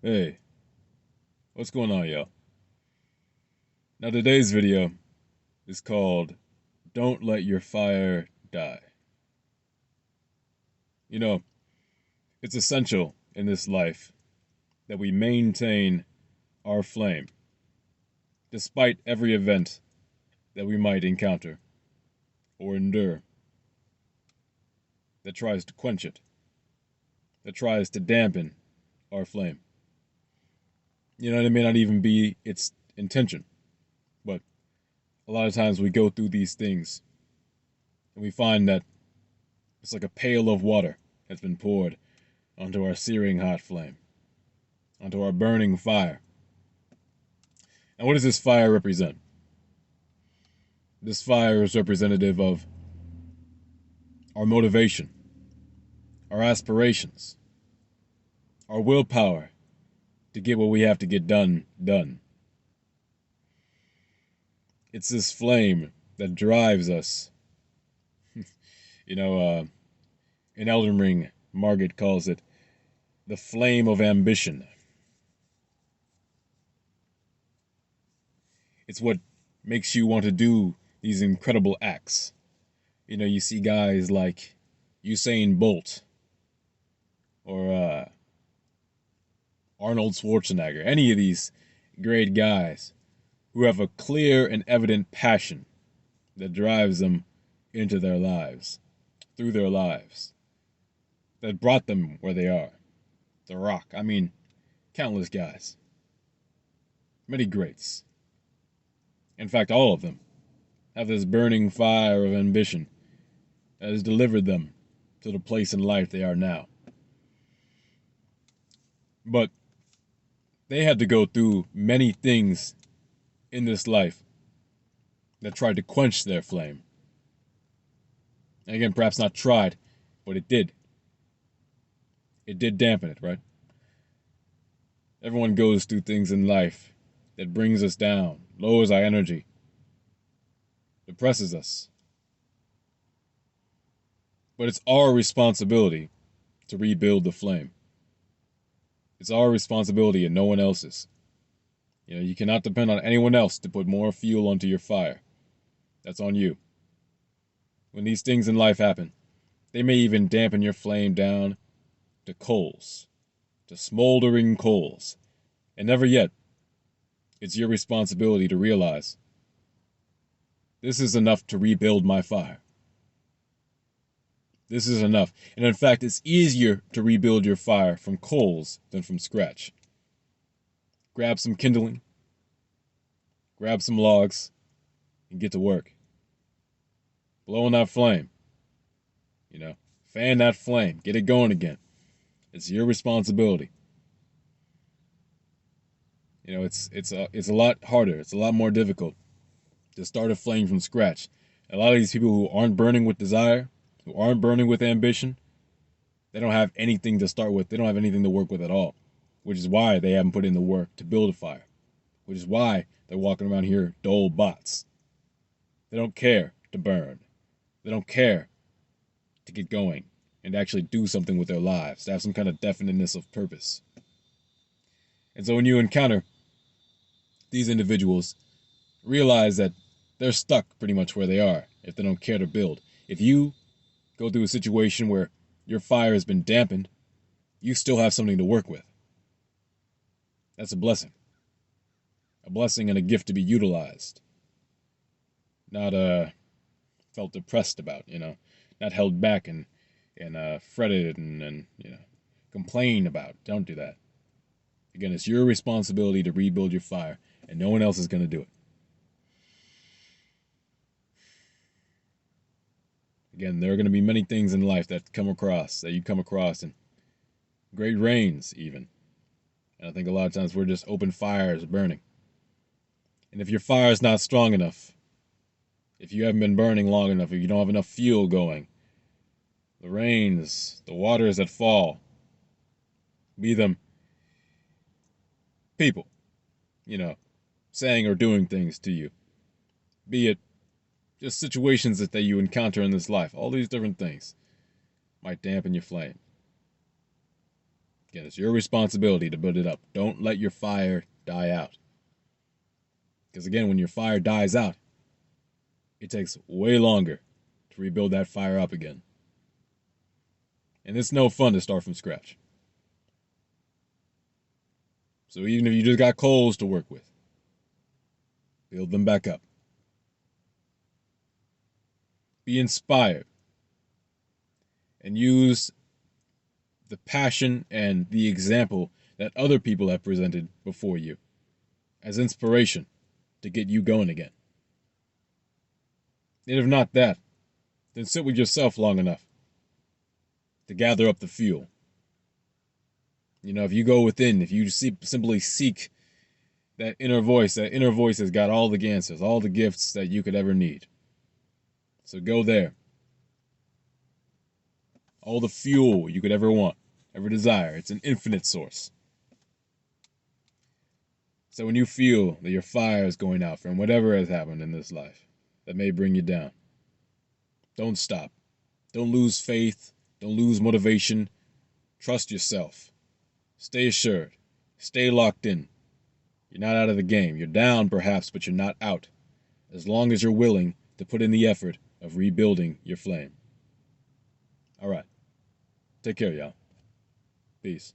Hey, what's going on, y'all? Now, today's video is called Don't Let Your Fire Die. You know, it's essential in this life that we maintain our flame, despite every event that we might encounter or endure that tries to quench it, that tries to dampen our flame. You know, it may not even be its intention, but a lot of times we go through these things and we find that it's like a pail of water has been poured onto our searing hot flame, onto our burning fire. And what does this fire represent? This fire is representative of our motivation, our aspirations, our willpower to get what we have to get done. It's this flame that drives us. You know, in Elden Ring, Margit calls it the flame of ambition. It's what makes you want to do these incredible acts. You know, you see guys like Usain Bolt or Arnold Schwarzenegger, any of these great guys who have a clear and evident passion that drives them into their lives, through their lives, that brought them where they are. The Rock, I mean, countless guys, many greats. In fact, all of them have this burning fire of ambition that has delivered them to the place in life they are now. But they had to go through many things in this life that tried to quench their flame. And again, perhaps not tried, but it did. It did dampen it, right? Everyone goes through things in life that brings us down, lowers our energy, depresses us. But it's our responsibility to rebuild the flame. It's our responsibility and no one else's. You know, you cannot depend on anyone else to put more fuel onto your fire. That's on you. When these things in life happen, they may even dampen your flame down to coals, to smoldering coals. And never yet, it's your responsibility to realize this is enough to rebuild my fire. This is enough. And in fact, it's easier to rebuild your fire from coals than from scratch. Grab some kindling, grab some logs, and get to work. Blow on that flame. You know, fan that flame. Get it going again. It's your responsibility. You know, it's a lot harder. It's a lot more difficult to start a flame from scratch. A lot of these people who aren't burning with desire, who aren't burning with ambition, they don't have anything to start with. They don't have anything to work with at all, which is why they haven't put in the work to build a fire, which is why they're walking around here dull bots. They don't care to burn. They don't care to get going and actually do something with their lives, to have some kind of definiteness of purpose. And so when you encounter these individuals, realize that they're stuck pretty much where they are if they don't care to build. If you go through a situation where your fire has been dampened, you still have something to work with. That's a blessing and a gift to be utilized, not felt depressed about, you know, not held back and fretted and you know complained about. Don't do that. Again, it's your responsibility to rebuild your fire, and no one else is going to do it. Again, there are going to be many things in life that you come across, and great rains even. And I think a lot of times we're just open fires burning. And if your fire is not strong enough, if you haven't been burning long enough, if you don't have enough fuel going, the rains, the waters that fall, be them people, you know, saying or doing things to you, be it just situations that you encounter in this life, all these different things might dampen your flame. Again, it's your responsibility to build it up. Don't let your fire die out. Because again, when your fire dies out, it takes way longer to rebuild that fire up again. And it's no fun to start from scratch. So even if you just got coals to work with, build them back up. Be inspired and use the passion and the example that other people have presented before you as inspiration to get you going again. And if not that, then sit with yourself long enough to gather up the fuel. You know, if you go within, if you simply seek that inner voice has got all the answers, all the gifts that you could ever need. So go there. All the fuel you could ever want, ever desire. It's an infinite source. So when you feel that your fire is going out from whatever has happened in this life that may bring you down, don't stop. Don't lose faith. Don't lose motivation. Trust yourself. Stay assured. Stay locked in. You're not out of the game. You're down perhaps, but you're not out. As long as you're willing to put in the effort of rebuilding your flame. All right. Take care, y'all. Peace.